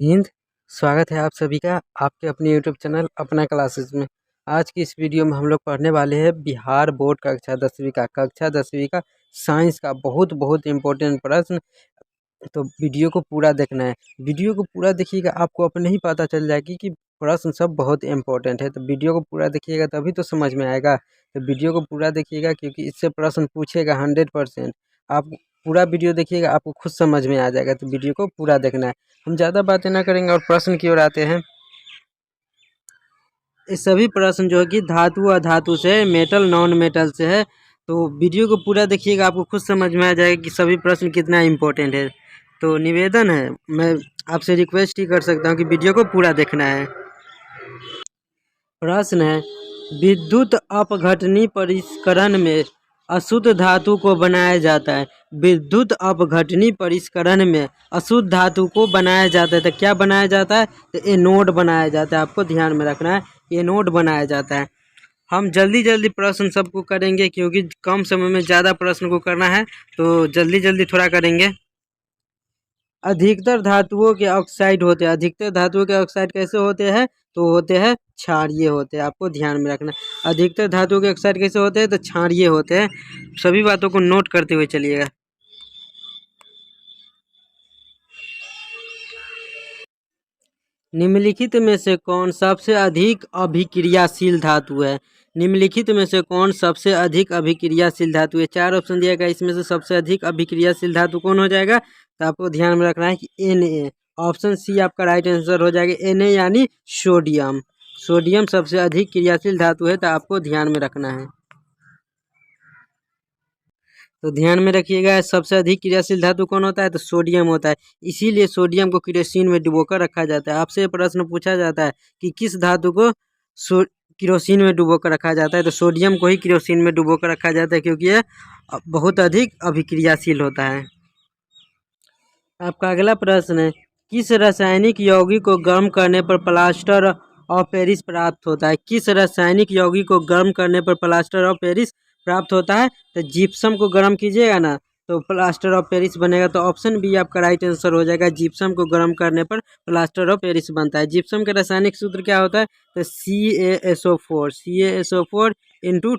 हिंद। स्वागत है आप सभी का आपके अपने यूट्यूब चैनल अपना क्लासेस में। आज की इस वीडियो में हम लोग पढ़ने वाले हैं बिहार बोर्ड कक्षा 10वीं का साइंस का बहुत बहुत इम्पोर्टेंट प्रश्न। तो वीडियो को पूरा देखना है। वीडियो को पूरा देखिएगा, आपको अपने ही पता चल जाएगी कि प्रश्न सब बहुत इम्पोर्टेंट है। तो वीडियो को पूरा देखिएगा तभी तो समझ में आएगा। तो वीडियो को पूरा देखिएगा क्योंकि इससे प्रश्न पूछेगा 100%। आप पूरा वीडियो देखिएगा, आपको खुद समझ में आ जाएगा। तो वीडियो को पूरा देखना है। हम ज़्यादा बातें ना करेंगे और प्रश्न की ओर आते हैं। ये सभी प्रश्न जो है कि धातु अधातु से, मेटल नॉन मेटल से है। तो वीडियो को पूरा देखिएगा, आपको खुद समझ में आ जाएगा कि सभी प्रश्न कितना इम्पोर्टेंट है। तो निवेदन है, मैं आपसे रिक्वेस्ट ही कर सकता हूँ कि वीडियो को पूरा देखना है। प्रश्न है, विद्युत अपघटनी परिष्करण में अशुद्ध धातु को बनाया जाता है। विद्युत अपघटनी परिष्करण में अशुद्ध धातु को बनाया जाता है। तो क्या बनाया जाता है? तो एनोड बनाया जाता है। आपको ध्यान में रखना है, एनोड बनाया जाता है। हम जल्दी जल्दी प्रश्न सबको करेंगे क्योंकि कम समय में ज़्यादा प्रश्न को करना है। तो जल्दी जल्दी थोड़ा करेंगे। अधिकतर धातुओं के ऑक्साइड होते हैं। अधिकतर धातुओं के ऑक्साइड कैसे होते हैं? तो होते हैं क्षारीय होते हैं। आपको ध्यान में रखना। अधिकतर धातुओं के ऑक्साइड कैसे होते हैं? तो क्षारीय होते हैं। सभी बातों को नोट करते हुए चलिएगा। निम्नलिखित में से कौन सबसे अधिक अभिक्रियाशील धातु है? निम्नलिखित में से कौन सबसे अधिक अभिक्रियाशील धातु है? 4 ऑप्शन दिया गया, इसमें से सबसे अधिक अभिक्रियाशील धातु कौन हो जाएगा? तो आपको ध्यान में रखना है कि Na। ऑप्शन सी आपका राइट आंसर हो जाएगा। Na यानी सोडियम। सोडियम सबसे अधिक क्रियाशील धातु है, तो आपको ध्यान में रखना है। तो ध्यान में रखिएगा, सबसे अधिक क्रियाशील धातु कौन होता है? तो सोडियम होता है। इसीलिए सोडियम को केरोसिन में डुबोकर रखा जाता है। आपसे प्रश्न पूछा जाता है कि किस धातु को केरोसिन में डुबोकर रखा जाता है? तो सोडियम को ही केरोसिन में डुबोकर रखा जाता है क्योंकि यह बहुत अधिक अभिक्रियाशील होता है। आपका अगला प्रश्न है, किस रासायनिक यौगिक को गर्म करने पर प्लास्टर ऑफ पेरिस प्राप्त होता है? किस रासायनिक यौगिक को गर्म करने पर प्लास्टर ऑफ पेरिस प्राप्त होता है? तो जिप्सम को गर्म कीजिएगा ना तो प्लास्टर ऑफ पेरिस बनेगा। तो ऑप्शन बी आपका राइट आंसर हो जाएगा। जिप्सम को गर्म करने पर प्लास्टर ऑफ पेरिस बनता है। जिप्सम का रासायनिक सूत्र क्या होता है? तो CaSO4 इंटू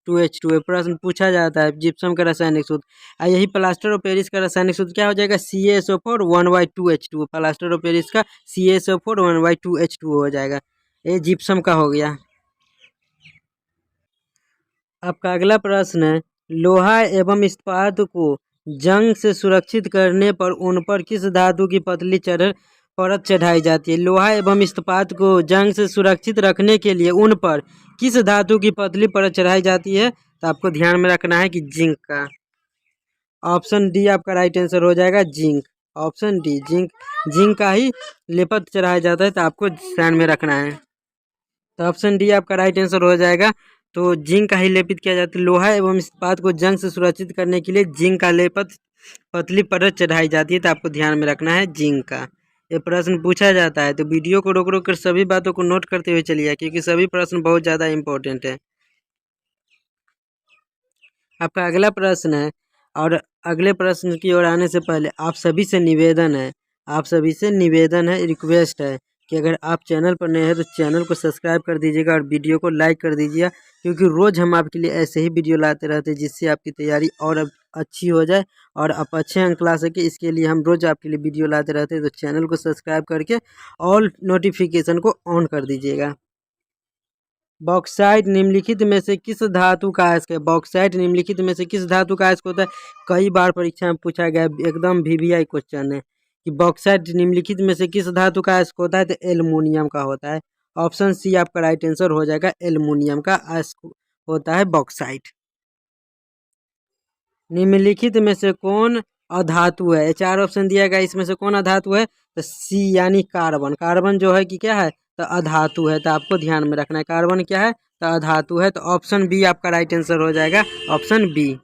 2H2O प्रश्न पूछा जाता है जिप्सम का रासायनिक सूत्र। यही प्लास्टर ऑफ पेरिस का रासायनिक सूत्र क्या हो जाएगा? CaSO4 1/2H2O। Plaster of Paris का CaSO4 1/2H2O हो जाएगा। ये जिप्सम का हो गया। आपका अगला प्रश्न है, लोहा एवं इस्पात को जंग से सुरक्षित करने पर उन पर किस धातु की पतली परत चढ़ाई जाती है? लोहा एवं इस्पात को जंग से सुरक्षित रखने के लिए उन पर किस धातु की पतली परत चढ़ाई जाती है? तो आपको ध्यान में रखना है कि जिंक का। ऑप्शन डी आपका राइट आंसर हो जाएगा, जिंक। ऑप्शन डी जिंक का ही लेपत चढ़ाया जाता है। तो आपको ध्यान में रखना है। तो ऑप्शन डी आपका राइट आंसर हो जाएगा। तो जिंक का ही लेपित किया जाता है। लोहा एवं इस्पात को जंग से सुरक्षित करने के लिए जिंक का लेपित पतली परत चढ़ाई जाती है। तो आपको ध्यान में रखना है जिंक का। ये प्रश्न पूछा जाता है। तो वीडियो को रोक रोक कर सभी बातों को नोट करते हुए चलिए क्योंकि सभी प्रश्न बहुत ज़्यादा इंपॉर्टेंट है। आपका अगला प्रश्न है, और अगले प्रश्न की ओर आने से पहले आप सभी से निवेदन है, रिक्वेस्ट है कि अगर आप चैनल पर नए हैं तो चैनल को सब्सक्राइब कर दीजिएगा और वीडियो को लाइक कर दीजिएगा क्योंकि रोज़ हम आपके लिए ऐसे ही वीडियो लाते रहते हैं जिससे आपकी तैयारी और अब अच्छी हो जाए और आप अच्छे अंक ला सके। इसके लिए हम रोज़ आपके लिए वीडियो लाते रहते हैं। तो चैनल को सब्सक्राइब करके ऑल नोटिफिकेशन को ऑन कर दीजिएगा। बॉक्साइट निम्नलिखित में से किस धातु का अयस्क है? बॉक्साइट निम्नलिखित में से किस धातु का अयस्क होता है? कई बार परीक्षा में पूछा गया, एकदम VVI क्वेश्चन है कि बॉक्साइट निम्नलिखित में से किस धातु का अयस्क होता है? तो एल्युमिनियम का होता है। ऑप्शन सी आपका राइट आंसर हो जाएगा। एल्युमिनियम का अयस्क होता है बॉक्साइट। निम्नलिखित में से कौन अधातु है? 4 ऑप्शन दिया गया, इसमें से कौन अधातु है? तो सी यानी कार्बन। कार्बन जो है कि क्या है? तो अधातु है। तो आपको ध्यान में रखना है कार्बन क्या है? तो अधातु है। तो ऑप्शन बी आपका राइट आंसर हो जाएगा। Option B.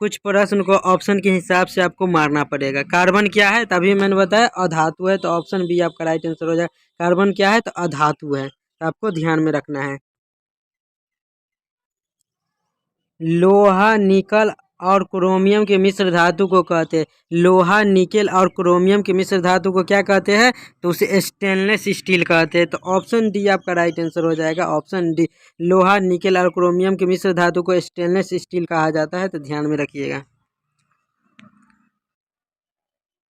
कुछ प्रश्न को ऑप्शन के हिसाब से आपको मारना पड़ेगा। कार्बन क्या है? तभी मैंने बताया अधातु है। तो ऑप्शन बी आपका राइट आंसर हो जाएगा। कार्बन क्या है? तो अधातु है। तो आपको ध्यान में रखना है। लोहा निकल और क्रोमियम के मिश्र धातु को कहते हैं? लोहा, निकेल और क्रोमियम के मिश्र धातु को क्या कहते हैं? तो उसे स्टेनलेस स्टील कहते हैं। तो ऑप्शन डी आपका राइट आंसर हो जाएगा, ऑप्शन डी। लोहा, निकेल और क्रोमियम के मिश्र धातु को स्टेनलेस स्टील कहा जाता है, तो ध्यान में रखिएगा।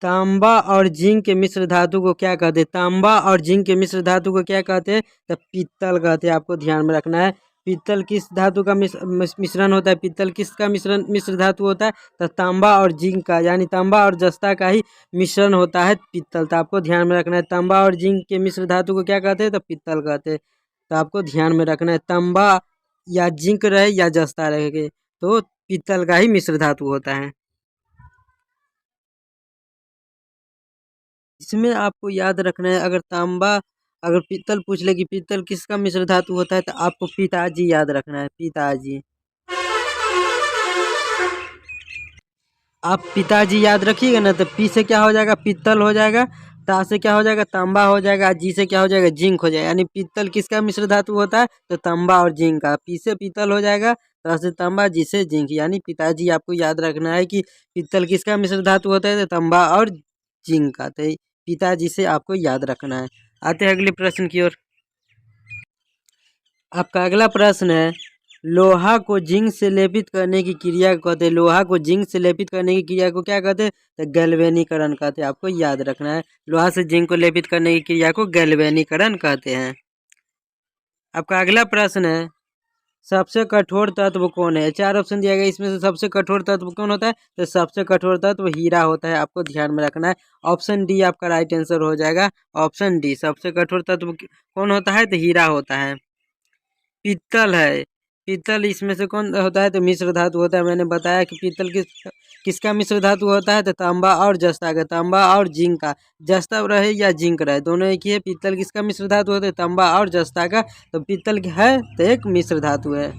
तांबा और जिंक के मिश्र धातु को क्या कहते हैं? तांबा और जिंक के मिश्र धातु को क्या कहते हैं? तो पीतल कहते हैं। आपको ध्यान में रखना है। पीतल किस धातु का मिश्रण होता है? पीतल किसका मिश्र धातु होता है? तो तांबा और जिंक का, यानी तांबा और जस्ता का ही मिश्रण होता है पीतल। तो आपको ध्यान में रखना है, तांबा और जिंक के मिश्र धातु को क्या कहते हैं? तो पीतल कहते हैं। तो आपको ध्यान में रखना है, तांबा या जिंक रहे या जस्ता रहे, तो पीतल का ही मिश्र धातु होता है। इसमें आपको याद रखना है, अगर पीतल पूछ ले कि पीतल किसका मिश्र धातु होता है, तो आपको पिताजी याद रखना है, पिताजी। आप पिताजी याद रखिएगा ना, तो पी से क्या हो जाएगा? पीतल हो जाएगा। ता से क्या हो जाएगा? तांबा हो जाएगा। जी से क्या हो जाएगा? जिंक हो जाएगा। यानी पीतल किसका मिश्र धातु होता है? तो तांबा और जिंक का। पी से पीतल हो जाएगा, ता से तांबा, जी से जिंक। यानी पिताजी आपको याद रखना है कि पीतल किसका मिश्र धातु होता है? तो तांबा और जिंक का। तो पिताजी से आपको याद रखना है। आते हैं अगले प्रश्न की ओर। आपका अगला प्रश्न है, लोहा को जिंक से लेपित करने की क्रिया को कहते हैं? लोहा को जिंक से लेपित करने की क्रिया को क्या कहते हैं? तो गैल्वेनीकरण कहते हैं। आपको याद रखना है, लोहा से जिंक को लेपित करने की क्रिया को गैल्वेनीकरण कहते हैं। आपका अगला प्रश्न है, सबसे कठोर तत्व कौन है? 4 ऑप्शन दिया गया, इसमें से सबसे कठोर तत्व कौन होता है? तो सबसे कठोर तत्व हीरा होता है। आपको ध्यान में रखना है, ऑप्शन डी आपका राइट आंसर हो जाएगा, ऑप्शन डी। सबसे कठोर तत्व कौन होता है? तो हीरा होता है। पीतल है, पीतल इसमें से कौन होता है? तो मिश्र धातु होता है। मैंने बताया कि पीतल किसका मिश्र धातु होता है? तो तांबा और जस्ता का, तांबा और जिंक का। जस्ता रहे या जिंक रहे, दोनों एक ही है। पीतल किसका मिश्र धातु होता है? तांबा और जस्ता का। तो पीतल है तो एक मिश्र धातु है।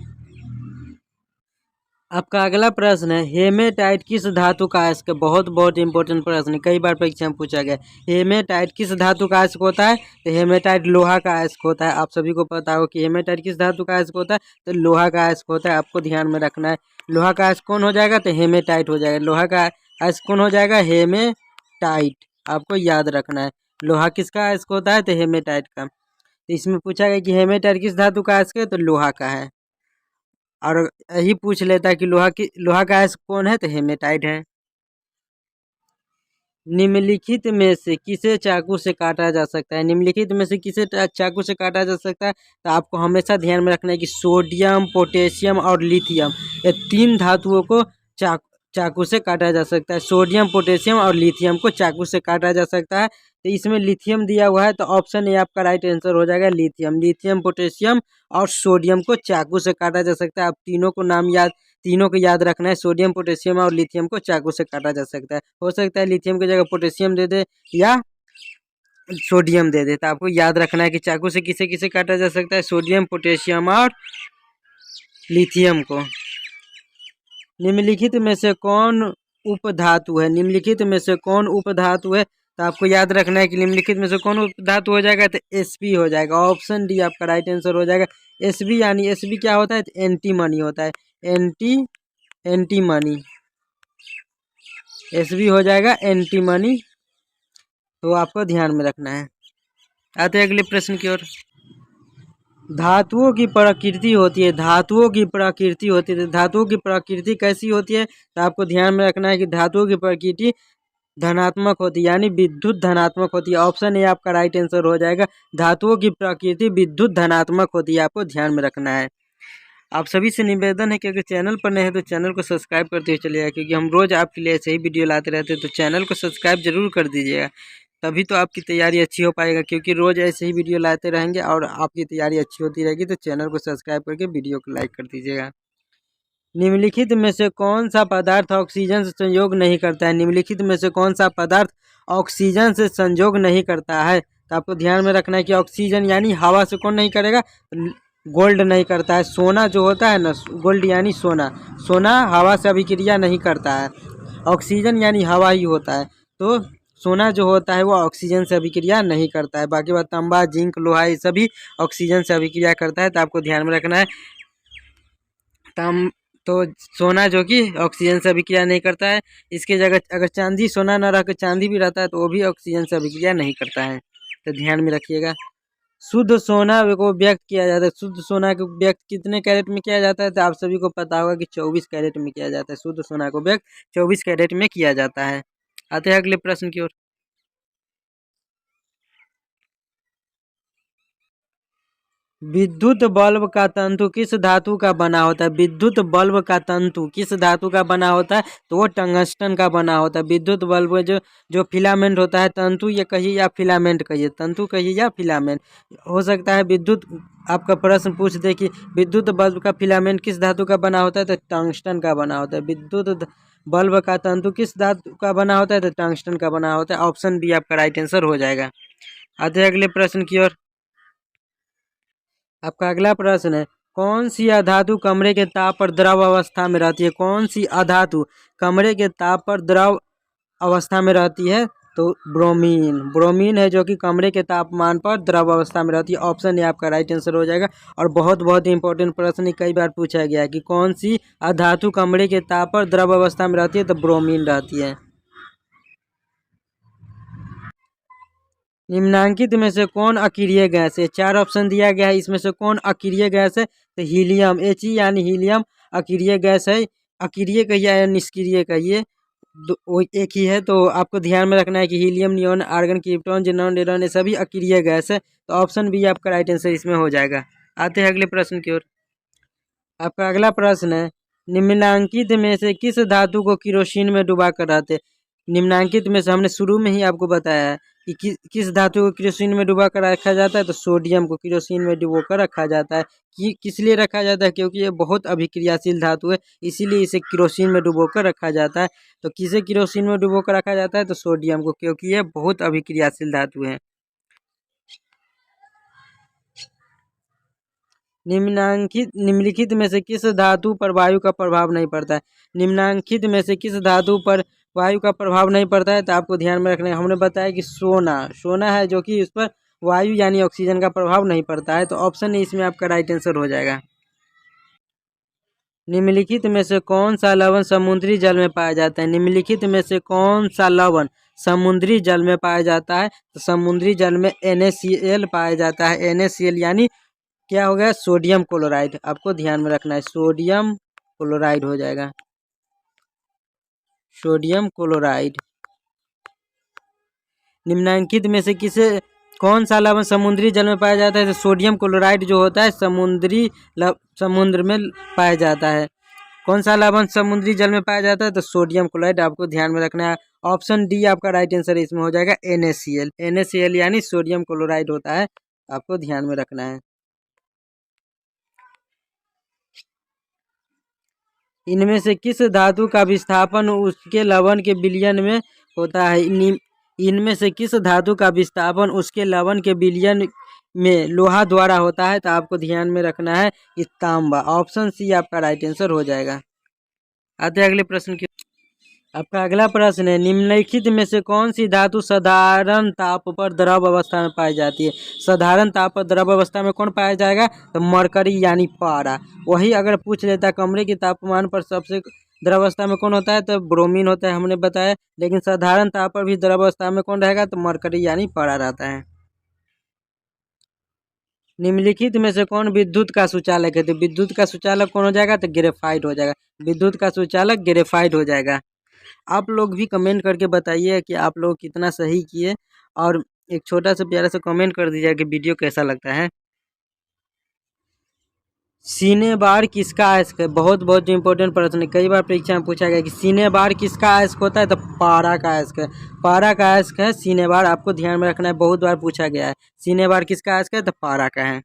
आपका अगला प्रश्न है, हेमेटाइट किस धातु का अयस्क? बहुत बहुत इंपॉर्टेंट प्रश्न है, कई बार परीक्षा में पूछा गया। हेमेटाइट किस धातु का अयस्क होता है? तो हेमेटाइट लोहा का अयस्क होता है। आप सभी को पता हो कि हेमेटाइट किस धातु का अयस्क होता है? तो लोहा का अयस्क होता है। आपको ध्यान में रखना है, लोहा का अयस्क कौन हो जाएगा? तो हेमेटाइट हो जाएगा। लोहा का अयस्क कौन हो जाएगा? हेमेटाइट। आपको याद रखना है, लोहा किसका अयस्क होता है? तो हेमेटाइट का। तो इसमें पूछा गया कि हेमेटाइट किस धातु का अयस्क है? तो लोहा का है। और यही पूछ लेता है कि लोहा का अयस्क कौन है? तो हेमेटाइट है। निम्नलिखित में से किसे चाकू से काटा जा सकता है? निम्नलिखित में से किसे चाकू से काटा जा सकता है? तो आपको हमेशा ध्यान में रखना है कि सोडियम, पोटेशियम और लिथियम, ये 3 धातुओं को चाकू से काटा जा सकता है। सोडियम, पोटेशियम और लिथियम को चाकू से काटा जा सकता है। तो इसमें लिथियम दिया हुआ है, तो ऑप्शन ए आपका राइट आंसर हो जाएगा, लिथियम। लिथियम, पोटेशियम और सोडियम को चाकू से काटा जा सकता है। आप तीनों को याद रखना है, सोडियम, पोटेशियम और लिथियम को चाकू से काटा जा सकता है। हो सकता है लिथियम की जगह पोटेशियम दे दे या सोडियम दे दे। तो आपको याद रखना है कि चाकू से किसे किसे काटा जा सकता है? सोडियम, पोटेशियम और लिथियम को। निम्नलिखित में से कौन उपधातु है? निम्नलिखित में से कौन उपधातु है? तो आपको याद रखना है कि निम्नलिखित में से कौन उपधातु हो जाएगा? तो Sp हो जाएगा। ऑप्शन डी आपका राइट आंसर हो जाएगा, Sb। यानी Sb क्या होता है? तो एंटीमनी होता है, एंटीमनी। Sb हो जाएगा एंटीमनी। तो आपको ध्यान में रखना है। आते हैं अगले प्रश्न की ओर। धातुओं की प्रकृति होती है, धातुओं की प्रकृति होती है। धातुओं की प्रकृति कैसी होती है? तो आपको ध्यान में रखना है कि धातुओं की प्रकृति धनात्मक होती है, यानी विद्युत धनात्मक होती है। ऑप्शन ए आपका राइट आंसर हो जाएगा, धातुओं की प्रकृति विद्युत धनात्मक होती है। आपको ध्यान में रखना है। आप सभी से निवेदन है कि अगर चैनल पर नए हैं तो चैनल को सब्सक्राइब करते हुए चलिएगा, क्योंकि हम रोज़ आपके लिए ऐसे ही वीडियो लाते रहते हैं। तो चैनल को सब्सक्राइब जरूर कर दीजिएगा, तभी तो आपकी तैयारी अच्छी हो पाएगा, क्योंकि रोज़ ऐसे ही वीडियो लाते रहेंगे और आपकी तैयारी अच्छी होती रहेगी। तो चैनल को सब्सक्राइब करके वीडियो को लाइक कर दीजिएगा। निम्नलिखित में से कौन सा पदार्थ ऑक्सीजन से संयोग नहीं करता है? निम्नलिखित में से कौन सा पदार्थ ऑक्सीजन से संयोग नहीं करता है? तो आपको ध्यान में रखना है कि ऑक्सीजन यानी हवा से कौन नहीं करेगा? गोल्ड नहीं करता है। सोना जो होता है ना, गोल्ड यानी सोना, सोना हवा से अभिक्रिया नहीं करता है। ऑक्सीजन यानी हवा ही होता है। तो सोना जो होता है वो ऑक्सीजन से अभिक्रिया नहीं करता है। बाकी बात तांबा, जिंक, लोहा ये सभी ऑक्सीजन से अभिक्रिया करता है। तो आपको ध्यान में रखना है, तो सोना जो कि ऑक्सीजन से अभिक्रिया नहीं करता है। इसके जगह अगर चांदी सोना न रह कर चांदी भी रहता है तो वो भी ऑक्सीजन से अभिक्रिया नहीं करता है, तो ध्यान में रखिएगा। शुद्ध सोना को व्यक्त किया जाता है, शुद्ध सोना को व्यक्त कितने कैरेट में किया जाता है, तो आप सभी को पता होगा कि 24 कैरेट में किया जाता है। शुद्ध सोना को व्यक्त 24 कैरेट में किया जाता है। आते हैं अगले प्रश्न की ओर। विद्युत बल्ब का तंतु किस धातु का बना होता है? विद्युत बल्ब का तंतु किस धातु का बना होता है? तो वो टंगस्टन का बना होता है। विद्युत बल्ब में जो जो फिलामेंट होता है, तंतु ये कहिए या फिलामेंट कहिए, तंतु कहिए या फिलामेंट, हो सकता है विद्युत आपका प्रश्न पूछ दे कि विद्युत बल्ब का फिलामेंट किस धातु का बना होता है, तो टंगस्टन का बना होता है। विद्युत बल्ब का तंतु किस धातु का बना होता है, तो टंगस्टन का बना होता है। ऑप्शन बी आपका राइट आंसर हो जाएगा। आते हैं अगले प्रश्न की ओर। आपका अगला प्रश्न है, कौन सी अधातु कमरे के ताप पर द्रव अवस्था में रहती है? कौन सी अधातु कमरे के ताप पर द्रव अवस्था में रहती है? तो ब्रोमीन, ब्रोमीन है जो कि कमरे के तापमान पर द्रव अवस्था में रहती है। ऑप्शन ए आपका राइट आंसर हो जाएगा। और बहुत बहुत इंपॉर्टेंट प्रश्न कई बार पूछा गया है कि कौन सी अधातु कमरे के ताप पर द्रव अवस्था में रहती है, तो ब्रोमीन रहती है। निम्नांकित में से कौन अक्रिय गैस है? 4 ऑप्शन दिया गया है, इसमें से कौन अक्रिय गैस है? तो हीलियम, एच यानी हीलियम अक्रिय गैस है। अक्रिय कहिए या निष्क्रिय कहिए, वो एक ही है। तो आपको ध्यान में रखना है कि helium, neon, argon, krypton, xenon, radon ये सभी अक्रिय गैस है। तो ऑप्शन बी आपका राइट आंसर इसमें हो जाएगा। आते हैं अगले प्रश्न की ओर। आपका अगला प्रश्न है, निम्नांकित में से किस धातु को किरोसिन में डुबा कर रखते? निम्नांकित में से हमने शुरू में ही आपको बताया है कि किस धातु को किरोसिन में डुबा कर रखा जाता है, तो सोडियम को किरोसिन में डुबो कर रखा जाता है। किस लिए रखा जाता है? क्योंकि ये बहुत अभिक्रियाशील धातु है, इसीलिए इसे किरोसिन में डुबो कर रखा जाता है। तो किसे किरोसिन में डुबो कर रखा जाता है? तो सोडियम को, क्योंकि ये बहुत अभिक्रियाशील धातु है। निम्नलिखित में से किस धातु पर वायु का प्रभाव नहीं पड़ता है? निम्नांकित में से किस धातु पर वायु का प्रभाव नहीं पड़ता है? तो आपको ध्यान में रखना है, हमने बताया कि सोना, सोना है जो कि उस पर वायु यानी ऑक्सीजन का प्रभाव नहीं पड़ता है। तो ऑप्शन ए इसमें आपका राइट आंसर हो जाएगा। निम्नलिखित में से कौन सा लवण समुद्री जल में पाया जाता है? निम्नलिखित में से कौन सा लवण समुद्री जल में पाया जाता है? तो समुद्री जल में NaCl पाया जाता है। NaCl यानी क्या हो गया? Sodium chloride. आपको ध्यान में रखना है, सोडियम क्लोराइड हो जाएगा, सोडियम क्लोराइड। निम्नांकित में से किसे कौन सा लवण समुद्री जल में पाया जाता है? तो सोडियम क्लोराइड जो होता है समुद्र में पाया जाता है। कौन सा लवण समुद्री जल में पाया जाता है? तो सोडियम क्लोराइड। आपको ध्यान में रखना है, ऑप्शन डी आपका राइट आंसर इसमें हो जाएगा, NaCl। NaCl यानी सोडियम क्लोराइड होता है, आपको ध्यान में रखना है। इनमें से किस धातु का विस्थापन उसके लवण के विलयन में होता है? इनमें से किस धातु का विस्थापन उसके लवण के विलयन में लोहा द्वारा होता है? तो आपको ध्यान में रखना है कि तांबा। ऑप्शन सी आपका राइट आंसर हो जाएगा। आते अगले प्रश्न की। आपका अगला प्रश्न है, निम्नलिखित में से कौन सी धातु साधारण ताप पर द्रव अवस्था में पाई जाती है? साधारण ताप पर द्रव अवस्था में कौन पाया जाएगा? तो मरकरी यानी पारा। वही अगर पूछ लेता कमरे के तापमान पर सबसे द्रव अवस्था में कौन होता है, तो ब्रोमीन होता है, हमने बताया। लेकिन साधारण ताप पर भी द्रव अवस्था में कौन रहेगा? तो मरकरी यानी पारा रहता है। निम्नलिखित में से कौन विद्युत का सुचालक है? तो विद्युत का सुचालक कौन हो जाएगा? तो ग्रेफाइट हो जाएगा, विद्युत का सुचालक ग्रेफाइट हो जाएगा। आप लोग भी कमेंट करके बताइए कि आप लोग कितना सही किए, और एक छोटा सा प्यारा सा कमेंट कर दीजिए कि वीडियो कैसा लगता है। सीने बार किसका अयस्क है? बहुत बहुत इंपॉर्टेंट प्रश्न है, कई बार परीक्षा में पूछा गया कि सीने बार किसका अयस्क होता है? तो पारा का अयस्क है, पारा का अयस्क है सीने बार। आपको ध्यान में रखना है, बहुत बार पूछा गया है। सीने बार किसका अयस्क है? तो पारा का है।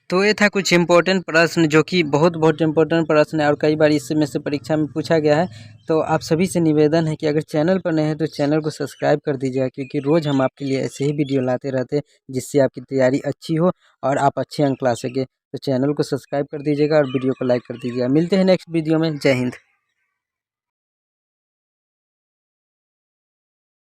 तो ये था कुछ इम्पोर्टेंट प्रश्न जो कि बहुत बहुत इम्पोर्टेंट प्रश्न है और कई बार इसमें से परीक्षा में पूछा गया है। तो आप सभी से निवेदन है कि अगर चैनल पर नए हैं तो चैनल को सब्सक्राइब कर दीजिएगा, क्योंकि रोज़ हम आपके लिए ऐसे ही वीडियो लाते रहते हैं जिससे आपकी तैयारी अच्छी हो और आप अच्छे अंक ला सके। तो चैनल को सब्सक्राइब कर दीजिएगा और वीडियो को लाइक कर दीजिएगा। मिलते हैं नेक्स्ट वीडियो में। जय हिंद।